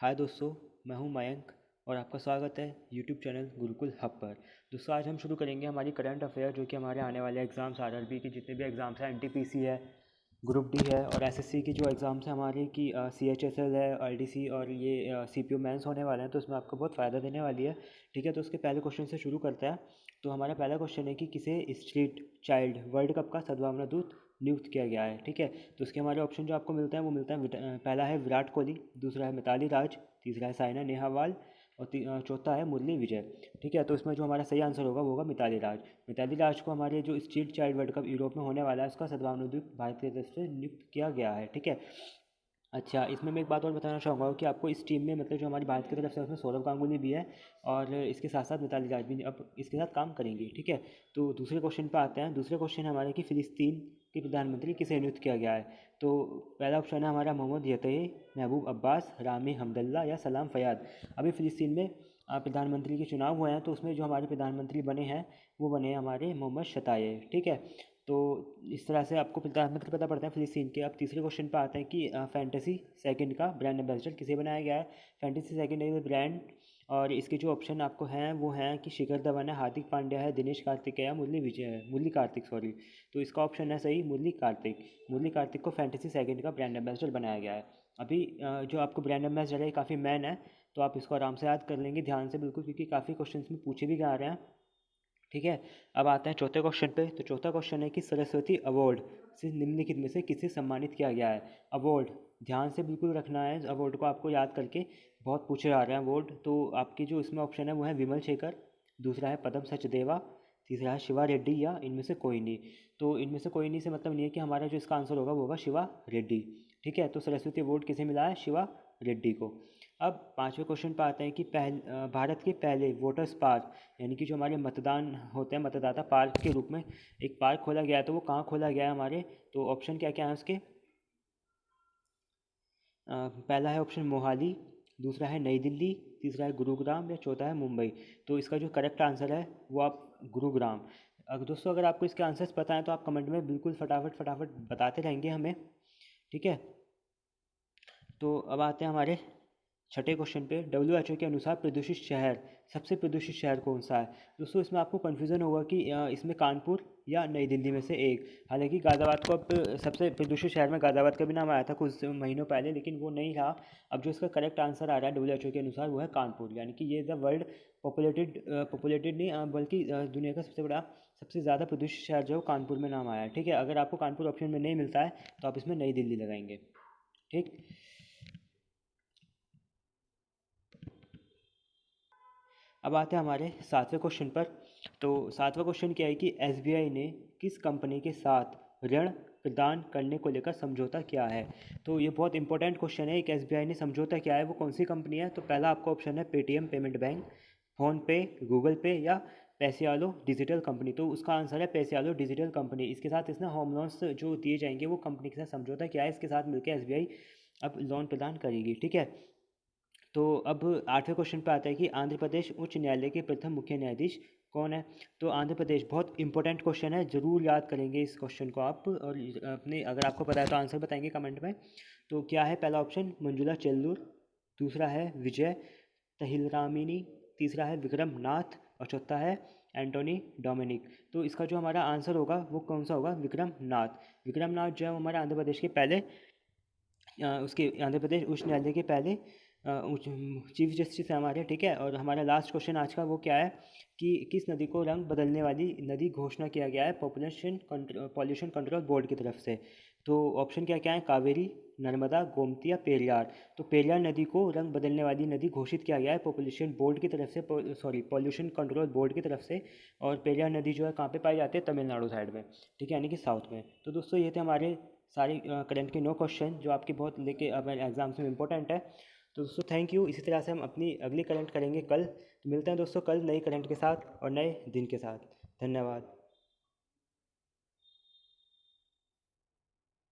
हाय दोस्तों, मैं हूं मयंक और आपका स्वागत है यूट्यूब चैनल गुरुकुल हब पर। दोस्तों, आज हम शुरू करेंगे हमारी करंट अफेयर जो कि हमारे आने वाले एग्ज़ाम्स आरआरबी के जितने भी एग्ज़ाम्स हैं, एनटीपीसी है, ग्रुप डी है और एसएससी की जो एग्ज़ाम्स हैं हमारे की सीएचएसएल है, आईडीसी और ये सीपीओ मेंस होने वाले हैं, तो इसमें आपको बहुत फ़ायदा देने वाली है। ठीक है, तो उसके पहले क्वेश्चन से शुरू करते हैं। तो हमारा पहला क्वेश्चन है कि किसे स्ट्रीट चाइल्ड वर्ल्ड कप का सद्भावना दूत नियुक्त किया गया है। ठीक है, तो उसके हमारे ऑप्शन जो आपको मिलते हैं वो मिलता है पहला है विराट कोहली, दूसरा है मिताली राज, तीसरा है साइना नेहवाल और चौथा है मुरली विजय। ठीक है, तो इसमें जो हमारा सही आंसर होगा वो होगा मिताली राज। मिताली राज को हमारे जो street child world cup Europe में होने वाला है उसका सद्भावना दूत भारत की तरफ से नियुक्त किया गया है। ठीक है। अच्छा, इसमें मैं एक बात और बताना चाहूँगा कि आपको इस टीम में मतलब जो हमारी भारत की तरफ से उसमें सौरव गांगुली भी है और इसके साथ साथ मिताली राज भी अब इसके साथ काम करेंगी। ठीक है, तो दूसरे क्वेश्चन पे आते हैं। दूसरे क्वेश्चन हमारे कि फ़िलिस्तीन के प्रधानमंत्री किसे नियुक्त किया गया है। तो पहला ऑप्शन है हमारा मोहम्मद यतई, महबूब अब्बास, रामी हमदल्ला या सलाम फयाद। अभी फ़िलिस्तीन में प्रधानमंत्री के चुनाव हुए हैं, तो उसमें जो हमारे प्रधानमंत्री बने हैं वो बने हैं हमारे मोहम्मद शताये। ठीक है, तो इस तरह से आपको प्रधानमंत्री पता पड़ता है फ़िलिस्तीन के। अब तीसरे क्वेश्चन पे आते हैं कि फैंटेसी सेकंड का ब्रांड एम्बेसडर किसे बनाया गया है। फैंटेसी सेकंड इज ब्रांड और इसके जो ऑप्शन आपको हैं वो हैं कि शिखर धवन है, हार्दिक पांड्या है, दिनेश कार्तिक है या मुरली विजय है, मुरली कार्तिक सॉरी। तो इसका ऑप्शन है सही मुरली कार्तिक। मुरली कार्तिक को फैंटेसी सेकंड का ब्रांड एम्बेसडर बनाया गया है। अभी जो आपको ब्रांड एम्बेसडर है काफ़ी मैन है, तो आप इसको आराम से याद कर लेंगे ध्यान से बिल्कुल, क्योंकि काफ़ी क्वेश्चन में पूछे भी जा रहे हैं। ठीक है, अब आते हैं चौथे क्वेश्चन पे। तो चौथा क्वेश्चन है कि सरस्वती अवार्ड से निम्नलिखित में से किसे सम्मानित किया गया है। अवार्ड ध्यान से बिल्कुल रखना है, अवार्ड को आपको याद करके, बहुत पूछे जा रहे हैं अवार्ड। तो आपकी जो इसमें ऑप्शन है वो है विमल शेखर, दूसरा है पदम सचदेवा, तीसरा है शिवा रेड्डी या इनमें से कोई नहीं। तो इनमें से कोई नहीं से मतलब नहीं है कि हमारा जो इसका आंसर होगा वो होगा शिवा रेड्डी। ठीक है, तो सरस्वती अवार्ड किसे मिला है, शिवा रेड्डी को। अब पांचवें क्वेश्चन पर आते हैं कि भारत के पहले वोटर्स पार्क यानी कि जो हमारे मतदान होते हैं मतदाता पार्क के रूप में एक पार्क खोला गया है, तो वो कहाँ खोला गया है हमारे। तो ऑप्शन क्या क्या है उसके। पहला है ऑप्शन मोहाली, दूसरा है नई दिल्ली, तीसरा है गुरुग्राम या चौथा है मुंबई। तो इसका जो करेक्ट आंसर है वो आप गुरुग्राम। अगर दोस्तों अगर आपको इसके आंसर्स पता है तो आप कमेंट में बिल्कुल फटाफट फटाफट बताते रहेंगे हमें। ठीक है, तो अब आते हैं हमारे छठे क्वेश्चन पे। डब्ल्यू के अनुसार प्रदूषित शहर, सबसे प्रदूषित शहर कौन सा है। दोस्तों, इसमें आपको कन्फ्यूज़न होगा कि इसमें कानपुर या नई दिल्ली में से एक। हालांकि गाज़ियाबाद को अब सबसे प्रदूषित शहर में गाज़ियाबाद का भी नाम आया था कुछ महीनों पहले, लेकिन वो नहीं रहा। अब जो इसका करेक्ट आंसर आ रहा है डब्ल्यू के अनुसार वो है कानपुर, यानी कि ये द वर्ल्ड पॉपुलेटेड नहीं बल्कि दुनिया का सबसे बड़ा सबसे ज़्यादा प्रदूषित शहर जो है वो कानपुर में नाम आया है। ठीक है, अगर आपको कानपुर ऑप्शन में नहीं मिलता है तो आप इसमें नई दिल्ली लगाएंगे। ठीक, अब आते हैं हमारे सातवें क्वेश्चन पर। तो सातवां क्वेश्चन क्या है कि एसबीआई ने किस कंपनी के साथ ऋण प्रदान करने को लेकर समझौता किया है। तो ये बहुत इंपॉर्टेंट क्वेश्चन है, एक एसबीआई ने समझौता किया है, वो कौन सी कंपनी है। तो पहला आपका ऑप्शन है Paytm payment bank, PhonePe, Google पे या पैसेआलो डिजिटल कंपनी। तो उसका आंसर है पैसेआलो डिजिटल कंपनी। इसके साथ इसने होम लोन्स जो दिए जाएंगे वो कंपनी के साथ समझौता किया है, इसके साथ मिलकर एसबीआई अब लोन प्रदान करेगी। ठीक है, तो अब आठवें क्वेश्चन पे आता है कि आंध्र प्रदेश उच्च न्यायालय के प्रथम मुख्य न्यायाधीश कौन है। तो आंध्र प्रदेश बहुत इंपॉर्टेंट क्वेश्चन है, ज़रूर याद करेंगे इस क्वेश्चन को आप, और अपने अगर आपको पता है तो आंसर बताएंगे कमेंट में। तो क्या है पहला ऑप्शन मंजुला चेल्लूर, दूसरा है विजय तहिलरामिनी, तीसरा है विक्रम नाथ और चौथा है एंटोनी डोमिनिक। तो इसका जो हमारा आंसर होगा वो कौन सा होगा, विक्रम नाथ। विक्रम नाथ जो है वो हमारे आंध्र प्रदेश के पहले उसके आंध्र प्रदेश उच्च न्यायालय के पहले चीफ जस्टिस है हमारे। ठीक है, और हमारा लास्ट क्वेश्चन आज का वो क्या है कि किस नदी को रंग बदलने वाली नदी घोषणा किया गया है पॉल्यूशन कंट्रोल बोर्ड की तरफ से। तो ऑप्शन क्या क्या है, कावेरी, नर्मदा, गोमती या पेरियार। तो पेरियार नदी को रंग बदलने वाली नदी घोषित किया गया है पॉपुलेशन बोर्ड की तरफ से, सॉरी पॉल्यूशन कंट्रोल बोर्ड की तरफ से। और पेरियार नदी जो है कहाँ पे पाई जाती है, तमिलनाडु साइड में। ठीक है, यानी कि साउथ में। तो दोस्तों ये थे हमारे सारे करंट के 9 क्वेश्चन जो आपके बहुत लेके अब एग्जाम्स में इंपॉर्टेंट है। तो दोस्तों थैंक यू, इसी तरह से हम अपनी अगली करंट करेंगे कल। तो मिलते हैं दोस्तों कल नई करंट के साथ और नए दिन के साथ। धन्यवाद।